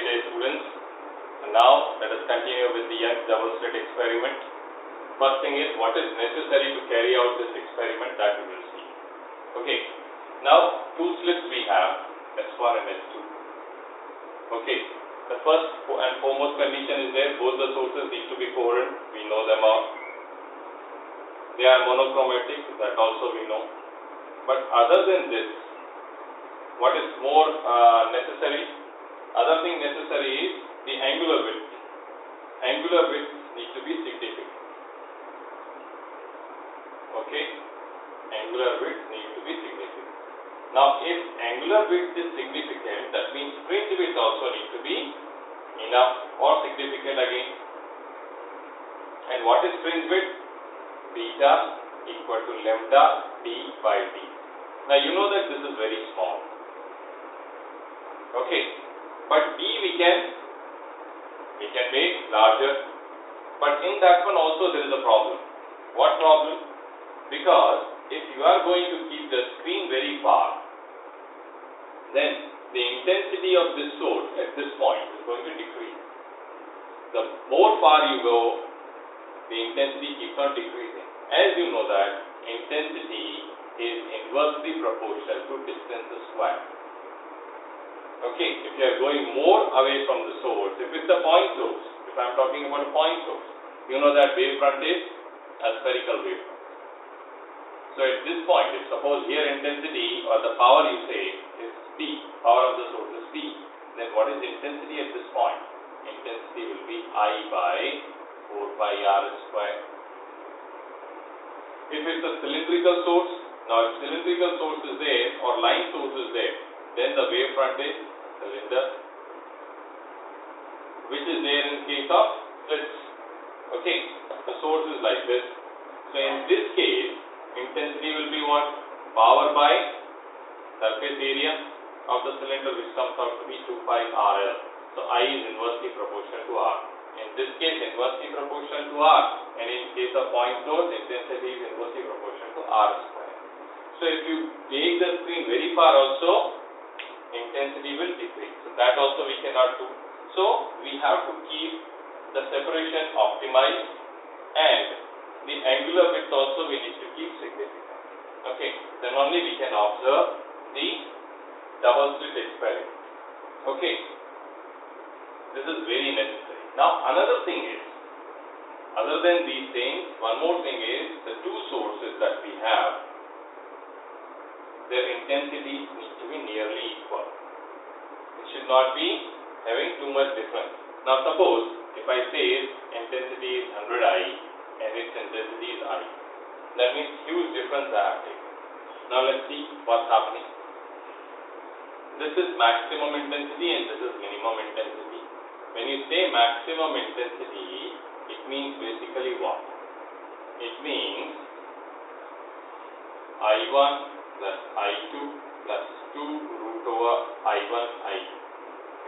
Good day, students. And now let us continue with the Young's double slit experiment. First thing is, what is necessary to carry out this experiment, that we will see. Okay. Now two slits we have, S1 and S2. Okay. The first and foremost condition is there, both the sources need to be coherent. We know them all. They are monochromatic, that also we know. But other than this, what is more necessary? Other thing necessary is the angular width. Angular width needs to be significant. Okay, angular width needs to be significant. Now, if angular width is significant, that means fringe width also needs to be enough or significant again. And what is fringe width? Beta equal to lambda d by d. Now, you know that this is very small. Okay, but d we can make larger, but in that one also there is a problem. What problem? Because if you are going to keep the screen very far, then the intensity of this source at this point is going to decrease. The more far you go, the intensity keeps on decreasing. As you know that intensity is inversely proportional to distance squared. Okay, if you are going more away from the source, if it's a point source, if I am talking about a point source, you know that wavefront is a spherical wavefront. So at this point, if suppose here intensity or the power you say is P, power of the source is P, then what is intensity at this point? Intensity will be I by 4 pi r square. If it's a cylindrical source, now if cylindrical source is there or line source is there, then the wavefront is cylinder, which is there in case of slits. Okay, the source is like this. So in this case, intensity will be what? Power by surface area of the cylinder, which comes out to be 2 pi RL. So I is inversely proportional to R. In this case, inversely proportional to R, and in case of point source, intensity is inversely proportional to R square. So if you take the screen very far also, intensity will decrease. So that also we cannot do. So we have to keep the separation optimized, and the angular width also we need to keep significant. Okay, then only we can observe the double slit experiment. Okay, this is very necessary. Now another thing is, other than these things, one more thing is the two sources that we have, their intensities need to be nearly equal. It should not be having too much difference. Now suppose if I say intensity is 100I and its intensity is I, that means huge difference I have taken. Now let's see what's happening. This is maximum intensity and this is minimum intensity. When you say maximum intensity, it means basically what? It means I1 plus I2 plus 2 root over I1 I2.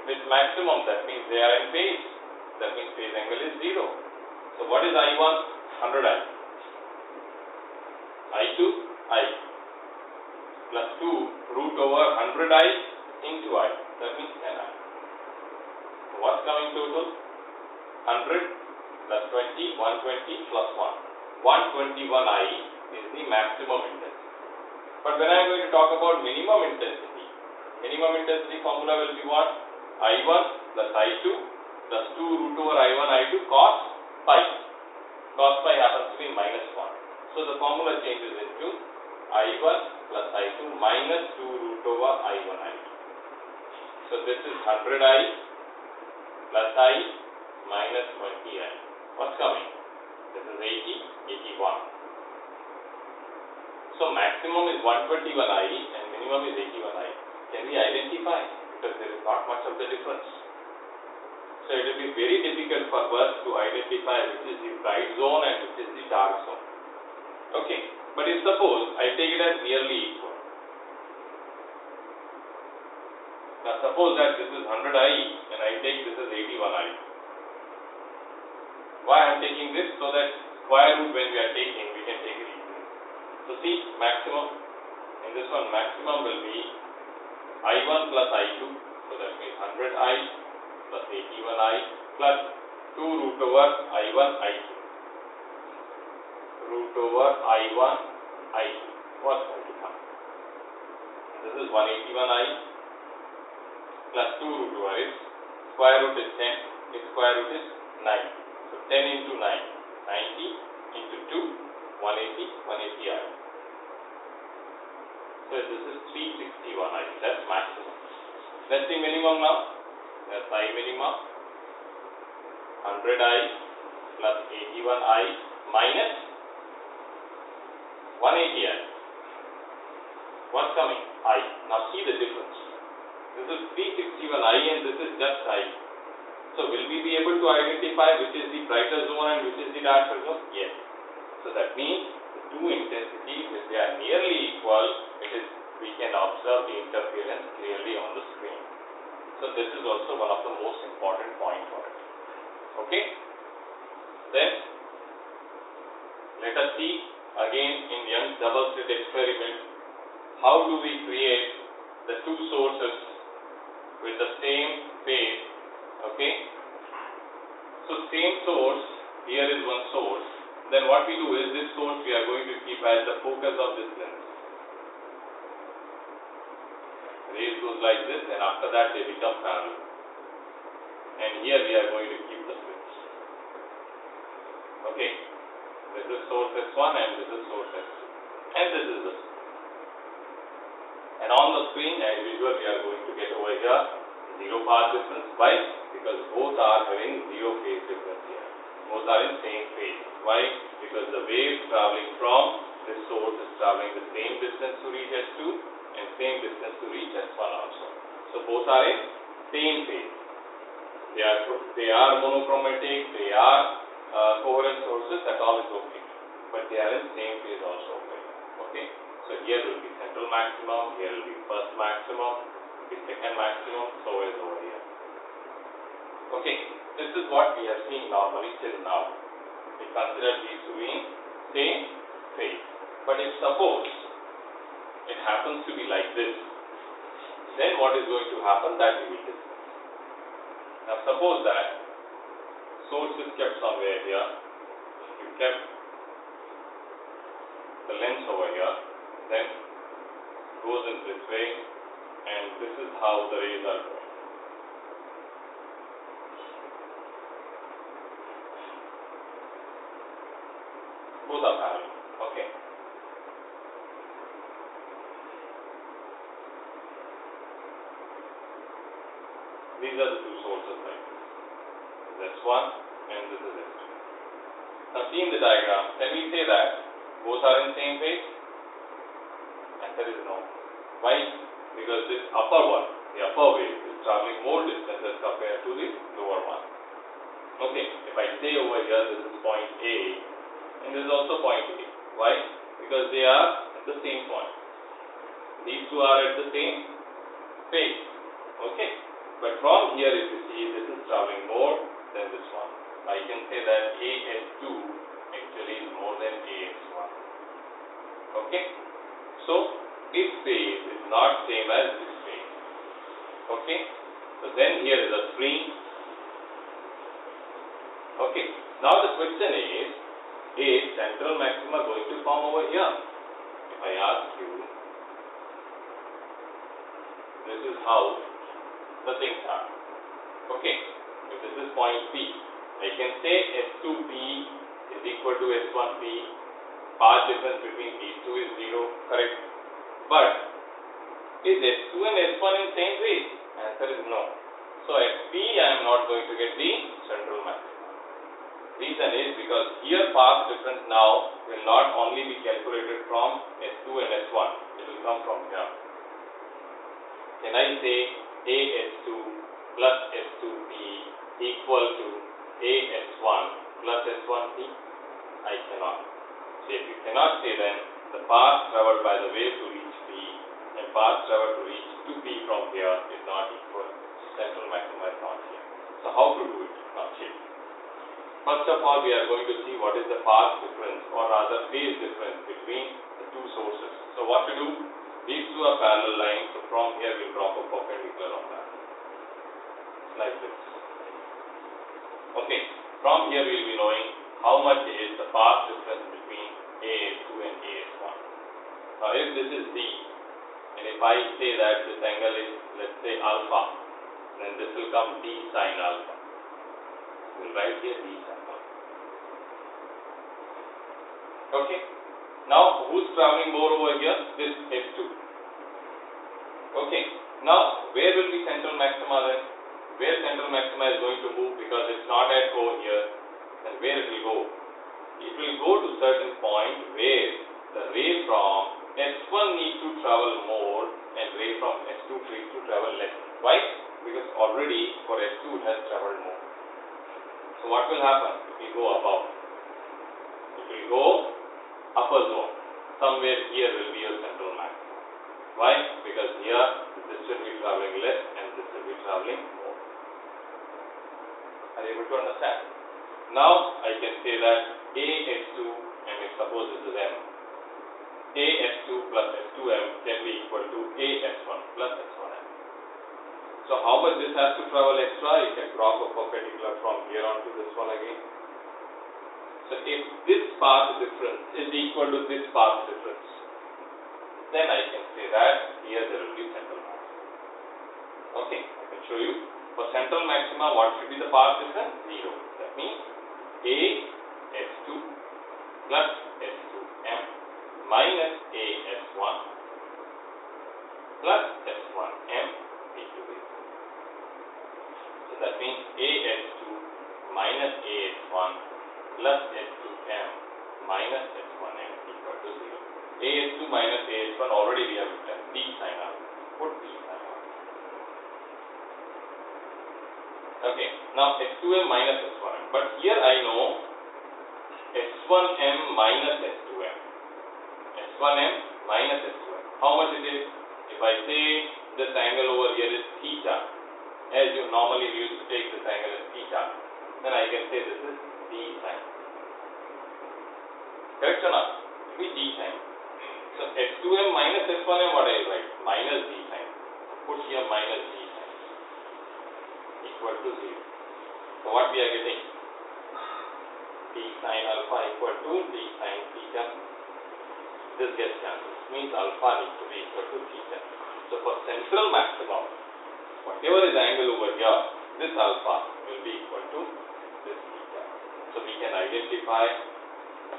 If it's maximum, that means they are in phase. That means phase angle is 0. So what is I1? 100I. I2 I plus 2 root over 100I into I. That means 10I. So what's coming total? 100 plus 20, 120 plus 1. 121I is the maximum intensity. But when I am going to talk about minimum intensity formula will be what? I1 plus I2 plus 2 root over I1 I2 cos pi. Cos pi happens to be minus 1. So the formula changes into I1 plus I2 minus 2 root over I1 I2. So this is 100I plus I minus 20I. What's coming? This is 80, 81. So maximum is 121I and minimum is 81I. Can we identify? Because there is not much of the difference. So it will be very difficult for us to identify which is the bright zone and which is the dark zone. Okay, but if suppose I take it as nearly equal. Now suppose that this is 100I and I take this as 81I. Why I am taking this? So that square root when we are taking, we can take it easily. So see, maximum, in this one maximum will be I1 plus I2, so that means 100I plus 81i plus 2 root over I1 I2. Root over I1 I2. What's going to come? This is 181i plus 2 root over it. Square root is 10. Its square root is 9. So 10 into 9. 90 into 2. 180. 180i. So this is 361i. That's maximum. Let's see minimum now. That's I minimum. 100i plus 81i minus 180i. What's coming? I. Now see the difference. This is 361i and this is just I. So will we be able to identify which is the brighter zone and which is the darker zone? Yes. So that means the two intensities, if they are nearly equal, we can observe the interference clearly on the screen. So this is also one of the most important points for it. Okay. Then let us see again in Young's double slit experiment. How do we create the two sources with the same phase? Okay. So same source, here is one source. Then what we do is this source we are going to keep as the focus of this lens. Rays goes like this and after that they become parallel. And here we are going to keep the slits. Okay. This is source S1 and this is source S2. And this is the source. And on the screen, as usual, we are going to get over here zero path difference. Why? Because both are having zero phase difference here. Both are in same phase. Why? Because the wave traveling from this source is traveling the same distance to reach S2 and same distance to reach S1 also. So both are in same phase. They are monochromatic. They are coherent sources. That all is okay. But they are in same phase also. Okay. So here will be central maximum, here will be first maximum, will be second maximum, so is over here. Okay, this is what we have seen normally till now. We consider these to be in same phase. But if suppose it happens to be like this, then what is going to happen? That we will discuss. Now suppose that source is kept somewhere here, you kept the lens over here, then goes in this way and this is how the rays are going. Both are parallel. Okay. These are the two sources like this. This is S1 and this is S2. Now see in the diagram, can we say that both are in same phase? Answer is no. Why? Because this upper one, the upper wave, is traveling more distance as compared to the lower one. Okay, if I say over here this is point A and this is also point A. Why? Because they are at the same point. These two are at the same phase. Okay, but from here if you see this is traveling more than this one. I can say that AS2 actually is more than AS1. Okay. So, this phase is not same as this phase. Okay. So, then here is a screen. Okay. Now, the question is central maxima going to form over here? If I ask you, this is how the things are. Okay. If this is point P, I can say S2P is equal to S1P. Path difference between these two is 0, correct? But is S2 and S1 in same phase? Answer is no. So at P I am not going to get the central maximum. Reason is because here path difference now will not only be calculated from S2 and S1, it will come from here. Can I say AS2 plus S2P equal to AS1 plus S1P? I cannot. So if you cannot say, then the path traveled by the wave to reach P and path traveled to reach to P from here is not equal. Central maxima is not here. So how to do it? Now check. First of all, we are going to see what is the path difference or rather phase difference between the two sources. So what to do? These two are parallel lines. So from here we will drop a perpendicular on that. Like this. Okay, from here we will be knowing how much is the path difference between AS2 and AS1. Now if this is D, and if I say that this angle is, let's say, alpha, then this will come D sine alpha. We will write here D sine alpha. Okay, now who's traveling more over here? This S2. Okay, now where will be central maxima then? Where central maxima is going to move, because it's not at O here, then where it will go? It will go to certain point where the ray from S1 needs to travel more and ray from S2 needs to travel less. Why? Because already for S2 it has traveled more. So what will happen? It will go above. It will go upper zone. Somewhere here will be your central maximum. Why? Because here this will be traveling less and this will be traveling more. Are you able to understand? Now I can say that AS2, and if suppose this is M, AS2 plus S2M can be equal to AS1 plus S1M. So how much this has to travel extra? You can drop a perpendicular from here on to this one again. So if this path difference is equal to this path difference, then I can say that here there will be central maxima. Okay, I can show you. For central maxima, what should be the path difference? 0. That means AS2 plus S2M minus AS1 plus S1M into this. So that means AS2 minus AS1 plus S2M minus S1M equal to 0. AS2 minus AS1 already we have written D sine alpha. Put D sine alpha. Okay, now S2M minus S1M. But here I know S1M minus S2M. S1M minus S2M. How much it is? If I say this angle over here is theta, as you normally used to take this angle as theta, then I can say this is D sine. Correct or not? It will be D sine. So S2M minus S1M, what I will write? Minus D sine. Put here minus D sine equal to 0. So what we are getting? D sine alpha equal to D sine theta. This gets cancelled. Means alpha needs to be equal to theta. So for central maximum, whatever is angle over here, this alpha will be equal to this theta. So we can identify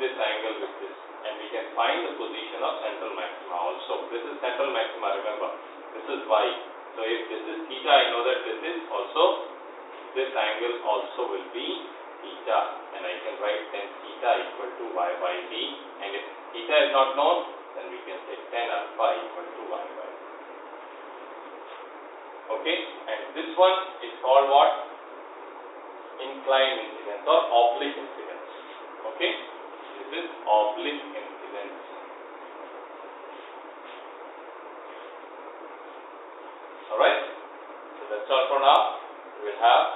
this angle with this, and we can find the position of central maxima also. This is central maxima, remember. This is y. So if this is theta, I know that this is also, this angle also will be theta, and I can write then theta equal to y by d, and if theta is not known, then we can say tan alpha equal to y by d. Okay, and this one is called what? Inclined incidence or oblique incidence. Okay, this is oblique incidence. Alright, so that's all for now. We will have